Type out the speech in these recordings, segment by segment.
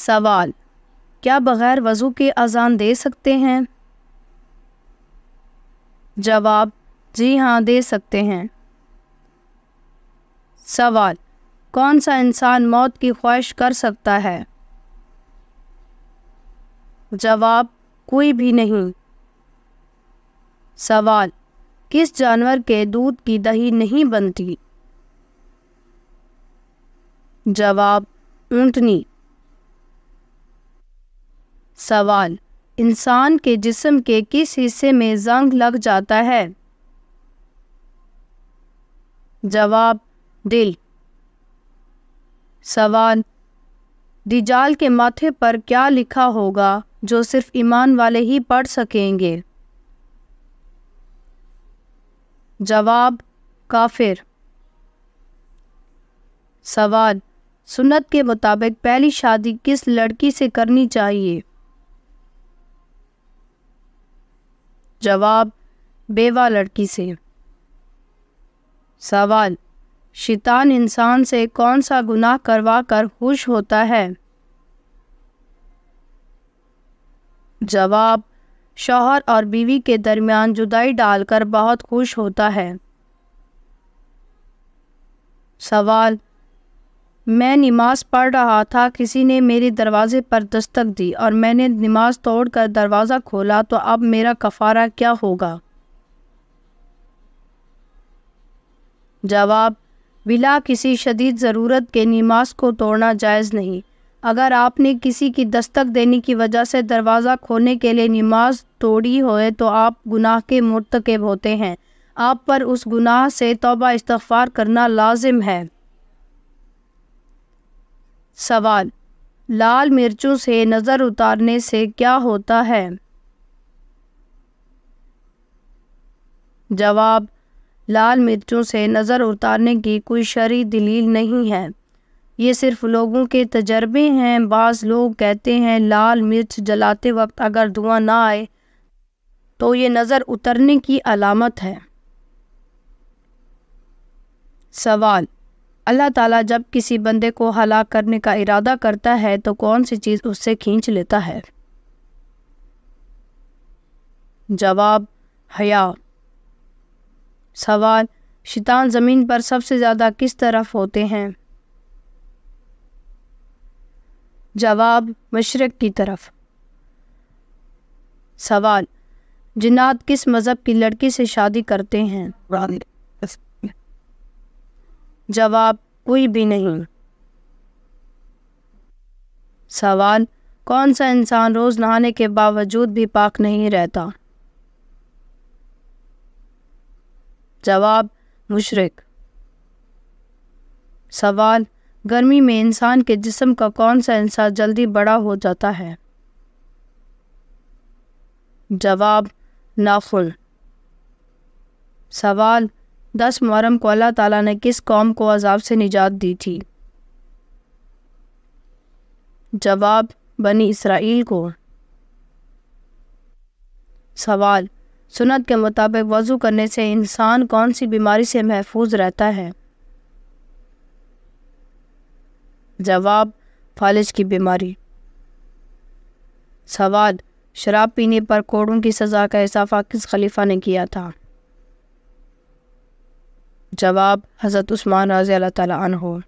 سوال: کیا بغیر وضو کے اذان دے سکتے ہیں؟ جواب: جی ہاں، دے سکتے ہیں۔ سوال: کون سا انسان موت کی خواہش کر سکتا ہے؟ جواب: کوئی بھی نہیں۔ سوال: کس جانور کے دودھ کی دہی نہیں بنتی؟ جواب: اونٹنی۔ سوال: انسان کے جسم کے کس حصے میں زنگ لگ جاتا ہے؟ جواب: دل۔ سوال: دجال کے ماتھے پر کیا لکھا ہوگا جو صرف ایمان والے ہی پڑھ سکیں گے؟ جواب: کافر۔ سوال: سنت کے مطابق پہلی شادی کس لڑکی سے کرنی چاہیے؟ جواب: بیوہ لڑکی سے۔ سوال: شیطان انسان سے کون سا گناہ کروا کر خوش ہوتا ہے؟ جواب: شوہر اور بیوی کے درمیان جدائی ڈال کر بہت خوش ہوتا ہے۔ سوال: میں نماز پڑھ رہا تھا، کسی نے میرے دروازے پر دستک دی اور میں نے نماز توڑ کر دروازہ کھولا، تو اب میرا کفارہ کیا ہوگا؟ جواب: بلا کسی شدید ضرورت کے نماز کو توڑنا جائز نہیں۔ اگر آپ نے کسی کی دستک دینے کی وجہ سے دروازہ کھولنے کے لیے نماز توڑی ہوئے تو آپ گناہ کے مرتکب ہوتے ہیں، آپ پر اس گناہ سے توبہ استغفار کرنا لازم ہے۔ سوال: لال مرچوں سے نظر اتارنے سے کیا ہوتا ہے؟ جواب: لال مرچوں سے نظر اتارنے کی کوئی شرعی دلیل نہیں ہے، یہ صرف لوگوں کے تجربے ہیں۔ بعض لوگ کہتے ہیں لال مرچ جلاتے وقت اگر دھواں نہ آئے تو یہ نظر اترنے کی علامت ہے۔ سوال: اللہ تعالیٰ جب کسی بندے کو ہلاک کرنے کا ارادہ کرتا ہے تو کون سی چیز اس سے کھینچ لیتا ہے؟ جواب: حیا۔ سوال: شیطان زمین پر سب سے زیادہ کس طرف ہوتے ہیں؟ جواب: مشرق کی طرف۔ سوال: جنات کس مذہب کی لڑکی سے شادی کرتے ہیں؟ جواب: کوئی بھی نہیں۔ سوال: کون سا انسان روز نہانے کے باوجود بھی پاک نہیں رہتا؟ جواب: مشرک۔ سوال: گرمی میں انسان کے جسم کا کون سا حصہ جلدی بڑا ہو جاتا ہے؟ جواب: ناخن۔ سوال: 10 محرم کو اللہ تعالیٰ نے کس قوم کو عذاب سے نجات دی تھی؟ جواب: بنی اسرائیل کو۔ سوال: سنت کے مطابق وضو کرنے سے انسان کون سی بیماری سے محفوظ رہتا ہے؟ جواب: فالج کی بیماری۔ سوال: شراب پینے پر کوڑوں کی سزا کا اضافہ کس خلیفہ نے کیا تھا؟ جواب: حضرت عثمان رضی اللہ تعالیٰ عنہ۔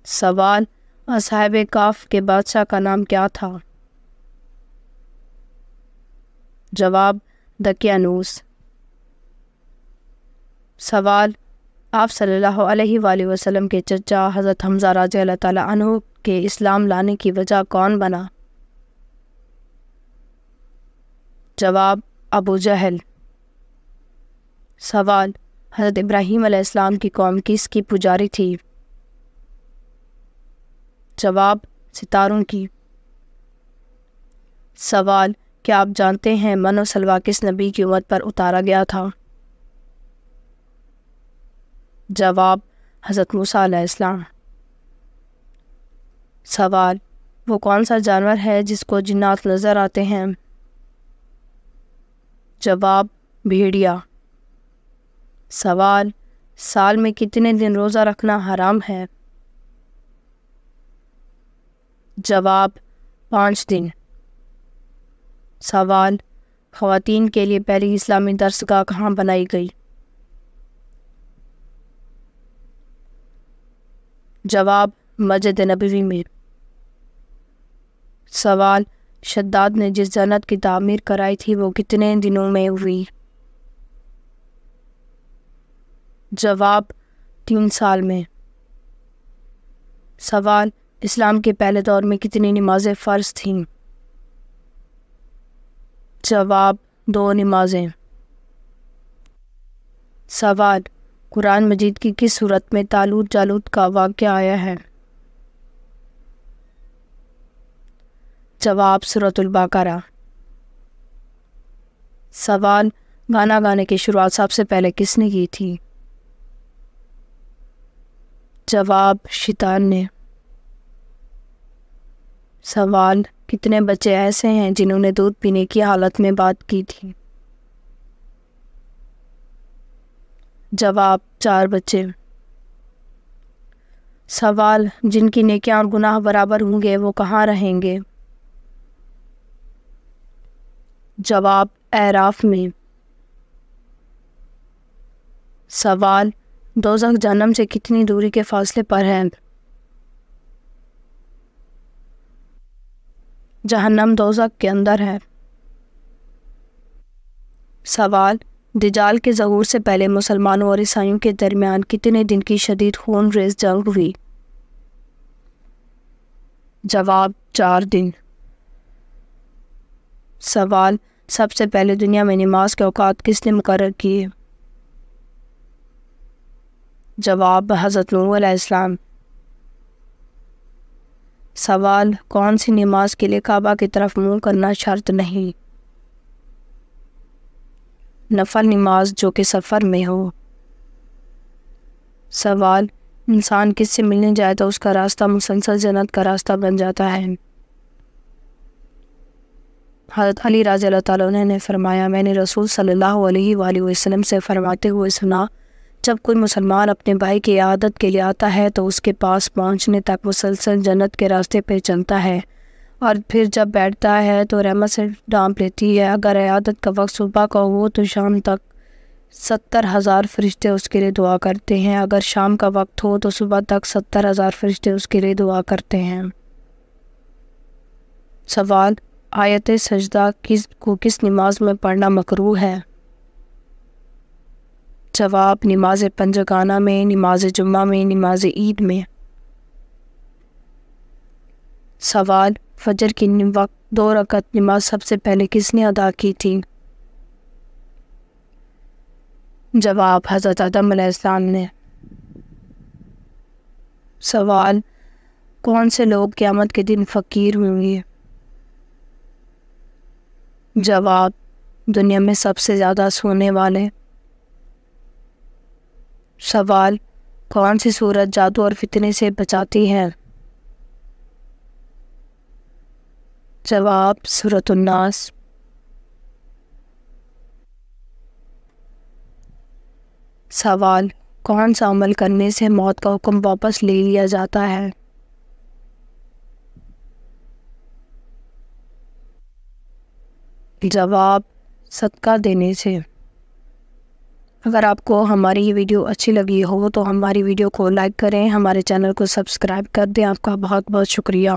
سوال: اصحاب کہف کے بادشاہ کا نام کیا تھا؟ جواب: دقیانوس۔ سوال: آپ صلی اللہ علیہ وآلہ وسلم کے چچا حضرت حمزہ رضی اللہ تعالیٰ عنہ کے اسلام لانے کی وجہ کون بنا؟ جواب: ابو جہل۔ سوال: حضرت ابراہیم علیہ السلام کی قوم کس کی پجاری تھی؟ جواب: ستاروں کی۔ سوال: کیا آپ جانتے ہیں من و سلویٰ کس نبی کی امت پر اتارا گیا تھا؟ جواب: حضرت موسیٰ علیہ السلام۔ سوال: وہ کون سا جانور ہے جس کو جنات نظر آتے ہیں؟ جواب: بھیڑیا۔ سوال: سال میں کتنے دن روزہ رکھنا حرام ہے؟ جواب 5 دن۔ سوال، خواتین کے لیے پہلی اسلامی درسگاہ کہاں بنائی گئی؟ جواب، مسجد نبوی میں۔ سوال، شداد نے جس جنت کی تعمیر کرائی تھی وہ کتنے دنوں میں ہوئی؟ جواب، 3 سال میں۔ سوال، اسلام کے پہلے دور میں کتنی نمازیں فرض تھیں؟ جواب، 2 نمازیں۔ سوال، قرآن مجید کی کس سورت میں طالوت جالوت کا واقعہ آیا ہے؟ جواب، سورۃ البقرہ۔ سوال، گانا گانے کی شروعات سب سے پہلے کس نے کی تھی؟ جواب، شیطان نے۔ سوال، کتنے بچے ایسے ہیں جنہوں نے دودھ پینے کی حالت میں بات کی تھی؟ جواب، 4 بچے۔ سوال، جن کی نیکیاں اور گناہ برابر ہوں گے وہ کہاں رہیں گے؟ جواب، اعراف میں۔ سوال، دوزخ جہنم سے کتنی دوری کے فاصلے پر ہے؟ جہنم دوزخ کے اندر ہے۔ سوال، دجال کے ظہور سے پہلے مسلمانوں اور عیسائیوں کے درمیان کتنے دن کی شدید خون ریز جنگ ہوئی؟ جواب، 4 دن۔ سوال، سب سے پہلے دنیا میں نماز کے اوقات کس نے مقرر کیے؟ جواب، حضرت نوح علیہ السلام۔ سوال، کون سی نماز کے لیے کعبہ کی طرف منہ کرنا شرط نہیں؟ نفل نماز جو کہ سفر میں ہو۔ سوال، انسان کس سے ملنے جائے تو اس کا راستہ مسلسل جنت کا راستہ بن جاتا ہے؟ حضرت علی رضی اللہ تعالیٰ عنہ نے فرمایا، میں نے رسول صلی اللہ علیہ وآلہ وسلم سے فرماتے ہوئے سنا، جب کوئی مسلمان اپنے بھائی کی عیادت کے لیے آتا ہے تو اس کے پاس پہنچنے تک مسلسل جنت کے راستے پہ چلتا ہے، اور پھر جب بیٹھتا ہے تو رحمت سے ڈانپ لیتی ہے۔ اگر عیادت کا وقت صبح کا ہو تو شام تک 70,000 فرشتے اس کے لیے دعا کرتے ہیں، اگر شام کا وقت ہو تو صبح تک 70,000 فرشتے اس کے لیے دعا کرتے ہیں۔ سوال، آیت سجدہ کس نماز میں پڑھنا مکروہ ہے؟ جواب، نماز پنجگانہ میں، نماز جمعہ میں، نماز عید میں۔ سوال، فجر کی وقت 2 رکعت نماز سب سے پہلے کس نے ادا کی تھی؟ جواب، حضرت آدم علیہ السلام نے۔ سوال، کون سے لوگ قیامت کے دن فقیر ہوں گے؟ جواب، دنیا میں سب سے زیادہ سونے والے۔ سوال، کون سی سورت جادو اور فتنے سے بچاتی ہے؟ جواب، سورۃ الناس۔ سوال، کون سا عمل کرنے سے موت کا حکم واپس لے لیا جاتا ہے؟ جواب، صدقہ دینے سے۔ اگر آپ کو ہماری یہ ویڈیو اچھی لگی ہو تو ہماری ویڈیو کو لائک کریں، ہمارے چینل کو سبسکرائب کر دیں۔ آپ کا بہت بہت شکریہ۔